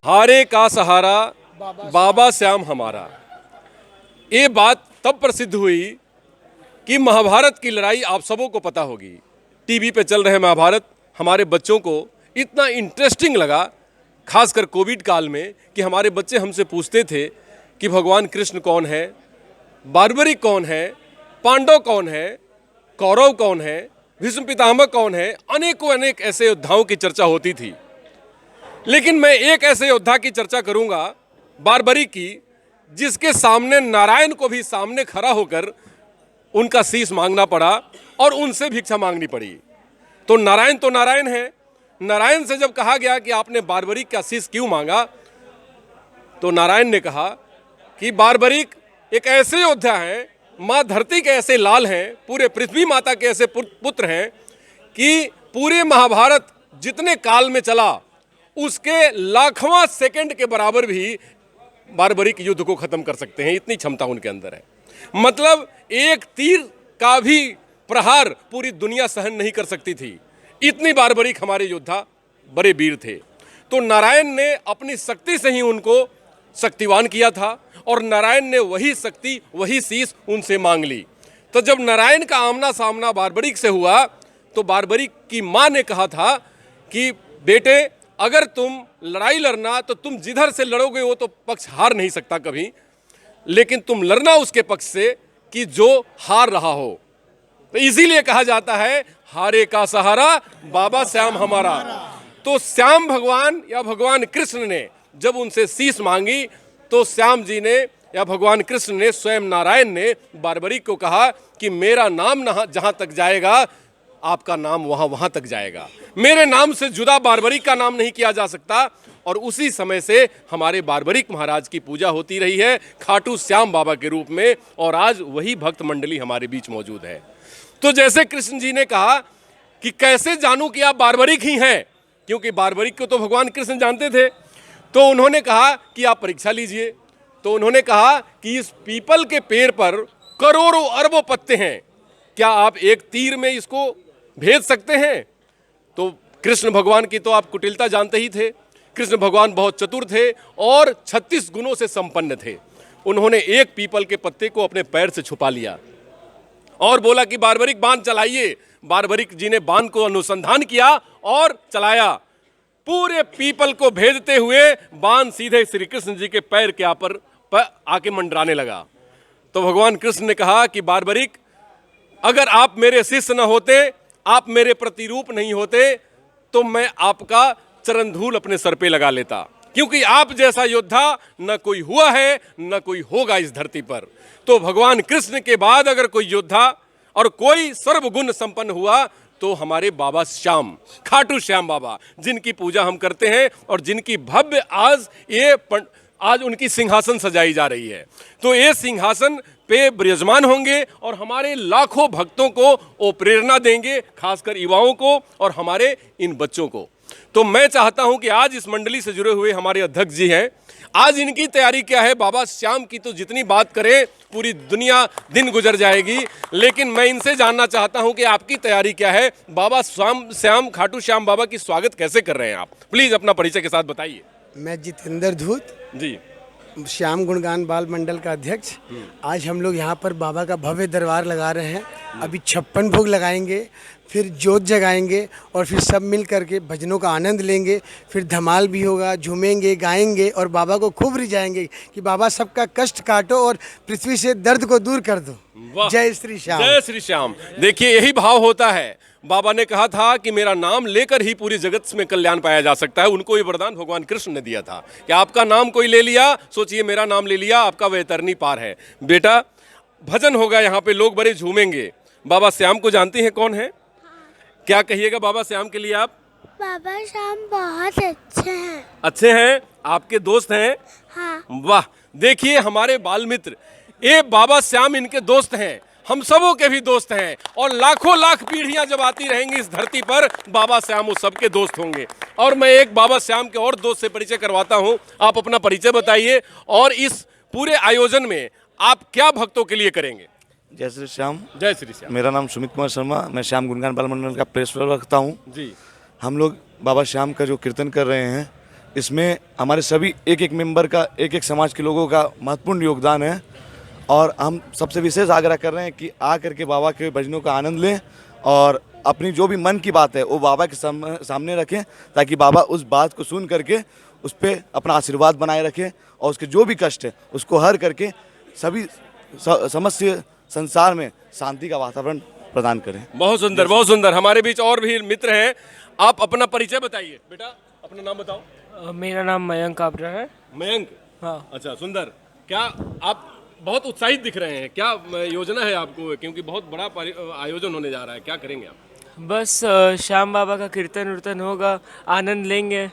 हारे का सहारा बाबा श्याम हमारा। ये बात तब प्रसिद्ध हुई कि महाभारत की लड़ाई आप सबों को पता होगी। टीवी पे चल रहे महाभारत हमारे बच्चों को इतना इंटरेस्टिंग लगा, खासकर कोविड काल में, कि हमारे बच्चे हमसे पूछते थे कि भगवान कृष्ण कौन है, बार्बरिक कौन है, पांडव कौन है, कौरव कौन है, भीष्म पितामह कौन है। अनेकों अनेक ऐसे योद्धाओं की चर्चा होती थी। लेकिन मैं एक ऐसे योद्धा की चर्चा करूंगा, बार्बरिक की, जिसके सामने नारायण को भी सामने खड़ा होकर उनका शीश मांगना पड़ा और उनसे भिक्षा मांगनी पड़ी। तो नारायण है। नारायण से जब कहा गया कि आपने बार्बरिक का शीश क्यों मांगा, तो नारायण ने कहा कि बार्बरिक एक ऐसे योद्धा हैं, माँ धरती के ऐसे लाल हैं, पूरे पृथ्वी माता के ऐसे पुत्र हैं कि पूरे महाभारत जितने काल में चला उसके लाखवां सेकंड के बराबर भी बार्बरिक युद्ध को खत्म कर सकते हैं। इतनी क्षमता उनके अंदर है। मतलब एक तीर का भी प्रहार पूरी दुनिया सहन नहीं कर सकती थी। इतनी बार्बरिक हमारे योद्धा बड़े वीर थे। तो नारायण ने अपनी शक्ति से ही उनको शक्तिवान किया था और नारायण ने वही शक्ति, वही शीश उनसे मांग ली। तो जब नारायण का आमना सामना बार्बरिक से हुआ तो बार्बरिक की माँ ने कहा था कि बेटे, अगर तुम लड़ाई लड़ना तो तुम जिधर से लड़ोगे वो तो पक्ष हार नहीं सकता कभी, लेकिन तुम लड़ना उसके पक्ष से कि जो हार रहा हो। तो इसीलिए कहा जाता है हारे का सहारा बाबा श्याम हमारा। तो श्याम भगवान या भगवान कृष्ण ने जब उनसे शीश मांगी तो श्याम जी ने या भगवान कृष्ण ने, स्वयं नारायण ने बार्बरिक को कहा कि मेरा नाम जहां तक जाएगा आपका नाम वहां तक जाएगा। मेरे नाम से जुदा बार्बरिक का नाम नहीं किया जा सकता। और उसी समय से हमारे बार्बरिक महाराज की पूजा होती रही है खाटू श्याम बाबा के रूप में, और आज वही भक्त मंडली हमारे बीच मौजूद है। तो जैसे कृष्ण जी ने कहा कि कैसे जानूं कि आप बार्बरिक ही हैं, क्योंकि बार्बरिक को तो भगवान कृष्ण जानते थे। तो उन्होंने कहा कि आप परीक्षा लीजिए। तो उन्होंने कहा कि इस पीपल के पेड़ पर करोड़ों अरबों पत्ते हैं, क्या आप एक तीर में इसको भेज सकते हैं? तो कृष्ण भगवान की तो आप कुटिलता जानते ही थे। कृष्ण भगवान बहुत चतुर थे और 36 गुणों से संपन्न थे। उन्होंने एक पीपल के पत्ते को अपने पैर से छुपा लिया और बोला कि बार्बरिक बाण चलाइए। बार्बरिक जी ने बाण को अनुसंधान किया और चलाया। पूरे पीपल को भेदते हुए बाण सीधे श्री कृष्ण जी के पैर के पर आके मंडराने लगा। तो भगवान कृष्ण ने कहा कि बार्बरिक, अगर आप मेरे शिष्य न होते, आप मेरे प्रतिरूप नहीं होते, तो मैं आपका चरण धूल अपने सर पे लगा लेता, क्योंकि आप जैसा योद्धा न कोई हुआ है न कोई होगा इस धरती पर। तो भगवान कृष्ण के बाद अगर कोई योद्धा और कोई सर्वगुण संपन्न हुआ तो हमारे बाबा श्याम, खाटू श्याम बाबा, जिनकी पूजा हम करते हैं और जिनकी भव्य आज उनकी सिंहासन सजाई जा रही है। तो ये सिंहासन पे विराजमान होंगे और हमारे लाखों भक्तों को वो प्रेरणा देंगे, खासकर युवाओं को और हमारे इन बच्चों को। तो मैं चाहता हूं कि आज इस मंडली से जुड़े हुए हमारे अध्यक्ष जी हैं, आज इनकी तैयारी क्या है। बाबा श्याम की तो जितनी बात करें पूरी दुनिया दिन गुजर जाएगी, लेकिन मैं इनसे जानना चाहता हूं कि आपकी तैयारी क्या है। बाबा श्याम खाटू श्याम बाबा की स्वागत कैसे कर रहे हैं आप? प्लीज अपना परिचय के साथ बताइए। मैं जितेंद्र धूत जी, श्याम गुणगान बाल मंडल का अध्यक्ष। आज हम लोग यहाँ पर बाबा का भव्य दरबार लगा रहे हैं। अभी 56 भोग लगाएंगे, फिर जोत जगाएंगे और फिर सब मिल करके भजनों का आनंद लेंगे। फिर धमाल भी होगा, झूमेंगे, गाएंगे और बाबा को खूब रिझाएंगे कि बाबा सबका कष्ट काटो और पृथ्वी से दर्द को दूर कर दो। जय श्री श्याम। जय श्री श्याम। देखिए, यही भाव होता है। बाबा ने कहा था कि मेरा नाम लेकर ही पूरी जगत में कल्याण पाया जा सकता है। उनको ये वरदान भगवान कृष्ण ने दिया था कि आपका नाम कोई ले लिया, सोचिए मेरा नाम ले लिया, आपका वैतरणी पार है। बेटा, भजन होगा यहाँ पे, लोग बड़े झूमेंगे। बाबा श्याम को जानती हैं कौन है? क्या कहिएगा बाबा श्याम के लिए आप? बाबा श्याम बहुत अच्छे हैं। अच्छे हैं? आपके दोस्त हैं? हाँ। वाह, देखिए हमारे बाल मित्र, ये बाबा श्याम इनके दोस्त हैं, हम सबों के भी दोस्त हैं, और लाखों लाख पीढ़ियां जब आती रहेंगी इस धरती पर, बाबा श्याम वो सबके दोस्त होंगे। और मैं एक बाबा श्याम के और दोस्त से परिचय करवाता हूं। आप अपना परिचय बताइए और इस पूरे आयोजन में आप क्या भक्तों के लिए करेंगे? जय श्री श्याम। जय श्री श्याम। मेरा नाम सुमित कुमार शर्मा, मैं श्याम गुणगान बाल मंडल का प्रेस रखता हूँ। जी। हम लोग बाबा श्याम का जो कीर्तन कर रहे हैं इसमें हमारे सभी एक एक मेंबर का, एक एक समाज के लोगों का महत्वपूर्ण योगदान है। और हम सबसे विशेष आग्रह कर रहे हैं कि आ करके बाबा के भजनों का आनंद लें और अपनी जो भी मन की बात है वो बाबा के सामने रखें, ताकि बाबा उस बात को सुन करके उस पर अपना आशीर्वाद बनाए रखें और उसके जो भी कष्ट है उसको हर करके सभी समस्त संसार में शांति का वातावरण प्रदान करें। बहुत सुंदर, बहुत सुंदर। हमारे बीच और भी मित्र हैं, आप अपना परिचय बताइए। बेटा अपना नाम बताओ। मेरा नाम मयंक काबरा है। मयंक, हाँ। अच्छा सुंदर। क्या आप बहुत उत्साहित दिख रहे हैं, क्या योजना है आपको, क्योंकि बहुत बड़ा आयोजन होने जा रहा है, क्या करेंगे आप? बस श्याम बाबा का कीर्तन उर्तन होगा, आनंद लेंगे।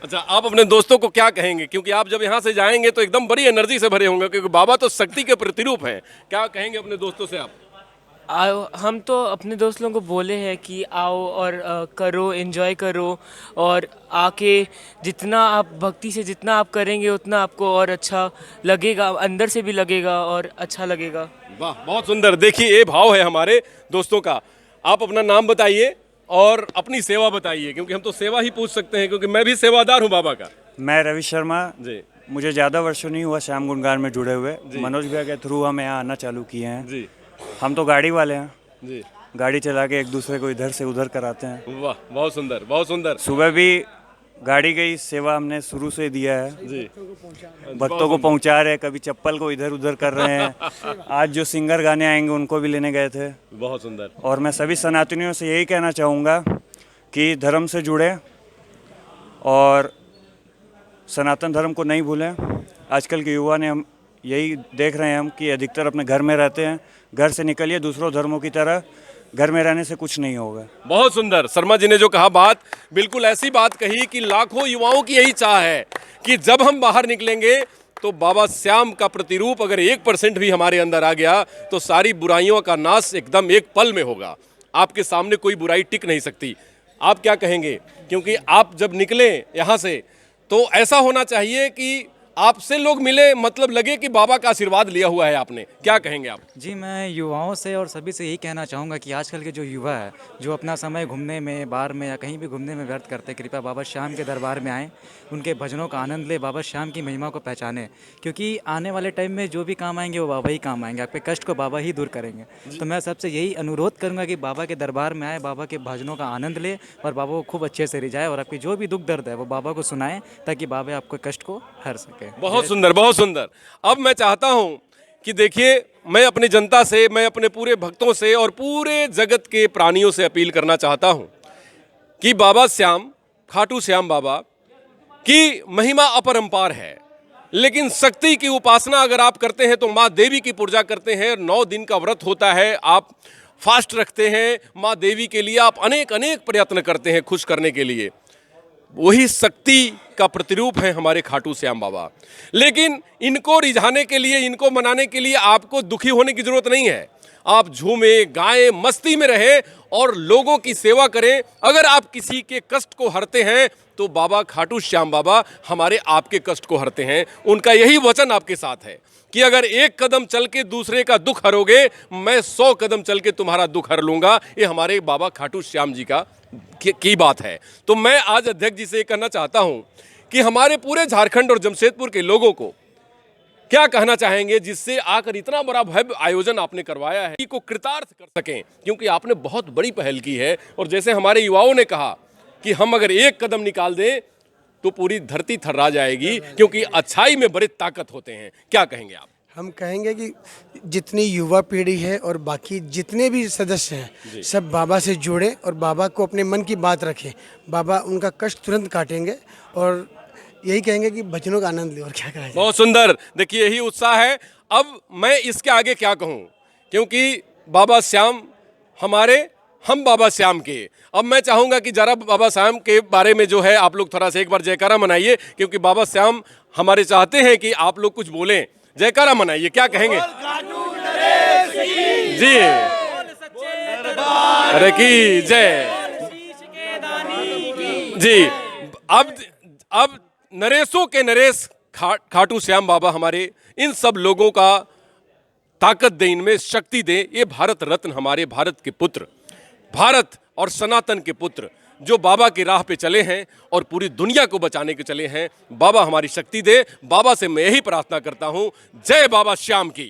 अच्छा, आप अपने दोस्तों को क्या कहेंगे, क्योंकि आप जब यहाँ से जाएंगे तो एकदम बड़ी एनर्जी से भरे होंगे, क्योंकि बाबा तो शक्ति के प्रतिरूप हैं। क्या कहेंगे अपने दोस्तों से आप? आओ, हम तो अपने दोस्त लोगों को बोले हैं कि आओ और करो, एंजॉय करो, और आके जितना आप भक्ति से जितना आप करेंगे उतना आपको और अच्छा लगेगा, अंदर से भी लगेगा और अच्छा लगेगा। वाह, बहुत सुंदर। देखिए ये भाव है हमारे दोस्तों का। आप अपना नाम बताइए और अपनी सेवा बताइए, क्योंकि हम तो सेवा ही पूछ सकते हैं, क्योंकि मैं भी सेवादार हूँ बाबा का। मैं रवि शर्मा जी। मुझे ज़्यादा वर्षों नहीं हुआ श्याम गुणगान में जुड़े हुए। मनोज भैया के थ्रू हम यहाँ आना चालू किए हैं जी। हम तो गाड़ी वाले हैं जी। गाड़ी चला के एक दूसरे को इधर से उधर कराते हैं। वाह, बहुत सुंदर, बहुत सुंदर। सुबह भी गाड़ी की सेवा हमने शुरू से दिया है जी। भक्तों को पहुंचा रहे हैं, कभी चप्पल को इधर उधर कर रहे हैं। आज जो सिंगर गाने आएंगे उनको भी लेने गए थे। बहुत सुंदर। और मैं सभी सनातनियों से यही कहना चाहूँगा कि धर्म से जुड़े और सनातन धर्म को नहीं भूलें। आजकल के युवा ने हम यही देख रहे हैं हम कि अधिकतर अपने घर में रहते हैं। घर से निकलिए, दूसरों धर्मों की तरह घर में रहने से कुछ नहीं होगा। बहुत सुंदर। शर्मा जी ने जो कहा बात, बिल्कुल ऐसी बात कही कि लाखों युवाओं की यही चाह है कि जब हम बाहर निकलेंगे तो बाबा श्याम का प्रतिरूप अगर 1% भी हमारे अंदर आ गया तो सारी बुराइयों का नाश एकदम एक पल में होगा। आपके सामने कोई बुराई टिक नहीं सकती। आप क्या कहेंगे, क्योंकि आप जब निकले यहाँ से तो ऐसा होना चाहिए कि आपसे लोग मिले, मतलब लगे कि बाबा का आशीर्वाद लिया हुआ है आपने। क्या कहेंगे आप? जी, मैं युवाओं से और सभी से यही कहना चाहूँगा कि आजकल के जो युवा है, जो अपना समय घूमने में, बार में या कहीं भी घूमने में व्यर्थ करते हैं, कृपया बाबा श्याम के दरबार में आएँ, उनके भजनों का आनंद ले, बाबा श्याम की महिमा को पहचानें, क्योंकि आने वाले टाइम में जो भी काम आएंगे वो बाबा ही काम आएंगे। आपके कष्ट को बाबा ही दूर करेंगे। तो मैं सबसे यही अनुरोध करूँगा कि बाबा के दरबार में आए, बाबा के भजनों का आनंद ले और बाबा को खूब अच्छे से रिझाए और आपकी जो भी दुख दर्द है वो बाबा को सुनाएं, ताकि बाबा आपके कष्ट को हर सके। बहुत सुंदर, बहुत सुंदर। अब मैं चाहता हूं कि देखिए, मैं अपनी जनता से, मैं अपने पूरे भक्तों से और पूरे जगत के प्राणियों से अपील करना चाहता हूं कि बाबा श्याम, खाटू श्याम बाबा की महिमा अपरंपार है, लेकिन शक्ति की उपासना अगर आप करते हैं तो माँ देवी की पूजा करते हैं, 9 दिन का व्रत होता है, आप फास्ट रखते हैं, माँ देवी के लिए आप अनेक अनेक प्रयत्न करते हैं खुश करने के लिए। वही शक्ति का प्रतिरूप है हमारे खाटू श्याम बाबा। लेकिन इनको रिझाने के लिए, इनको मनाने के लिए आपको दुखी होने की जरूरत नहीं है। आप झूमें, गाएं, मस्ती में रहें और लोगों की सेवा करें। अगर आप किसी के कष्ट को हरते हैं तो बाबा खाटू श्याम बाबा हमारे आपके कष्ट को हरते हैं। उनका यही वचन आपके साथ है कि अगर एक कदम चल के दूसरे का दुख हरोगे, मैं 100 कदम चल के तुम्हारा दुख हर लूंगा। ये हमारे बाबा खाटू श्याम जी की बात है। तो मैं आज अध्यक्ष जी से कहना चाहता हूं कि हमारे पूरे झारखंड और जमशेदपुर के लोगों को क्या कहना चाहेंगे, जिससे आकर इतना बड़ा भव्य आयोजन आपने करवाया है, को कृतार्थ कर सकें, क्योंकि आपने बहुत बड़ी पहल की है। और जैसे हमारे युवाओं ने कहा कि हम अगर एक कदम निकाल दें तो पूरी धरती थर्रा जाएगी, क्योंकि अच्छाई में बड़ी ताकत होते हैं। क्या कहेंगे आप? हम कहेंगे कि जितनी युवा पीढ़ी है और बाकी जितने भी सदस्य हैं, सब बाबा से जुड़े और बाबा को अपने मन की बात रखें। बाबा उनका कष्ट तुरंत काटेंगे और यही कहेंगे कि भजनों का आनंद ले। और क्या कहेंगे? बहुत सुंदर। देखिए, यही उत्साह है। अब मैं इसके आगे क्या कहूँ, क्योंकि बाबा श्याम हमारे, हम बाबा श्याम के। अब मैं चाहूँगा कि जरा बाबा श्याम के बारे में जो है आप लोग थोड़ा सा एक बार जयकारा मनाइए, क्योंकि बाबा श्याम हमारे चाहते हैं कि आप लोग कुछ बोलें। जयकारा मनाइए, क्या कहेंगे जी? अरे की जय जी। अब नरेशों के नरेश खाटू श्याम बाबा हमारे इन सब लोगों का ताकत दे, इनमें शक्ति दे। ये भारत रत्न, हमारे भारत के पुत्र, भारत और सनातन के पुत्र, जो बाबा की राह पे चले हैं और पूरी दुनिया को बचाने के चले हैं। बाबा हमारी शक्ति दे। बाबा से मैं यही प्रार्थना करता हूं, जय बाबा श्याम की।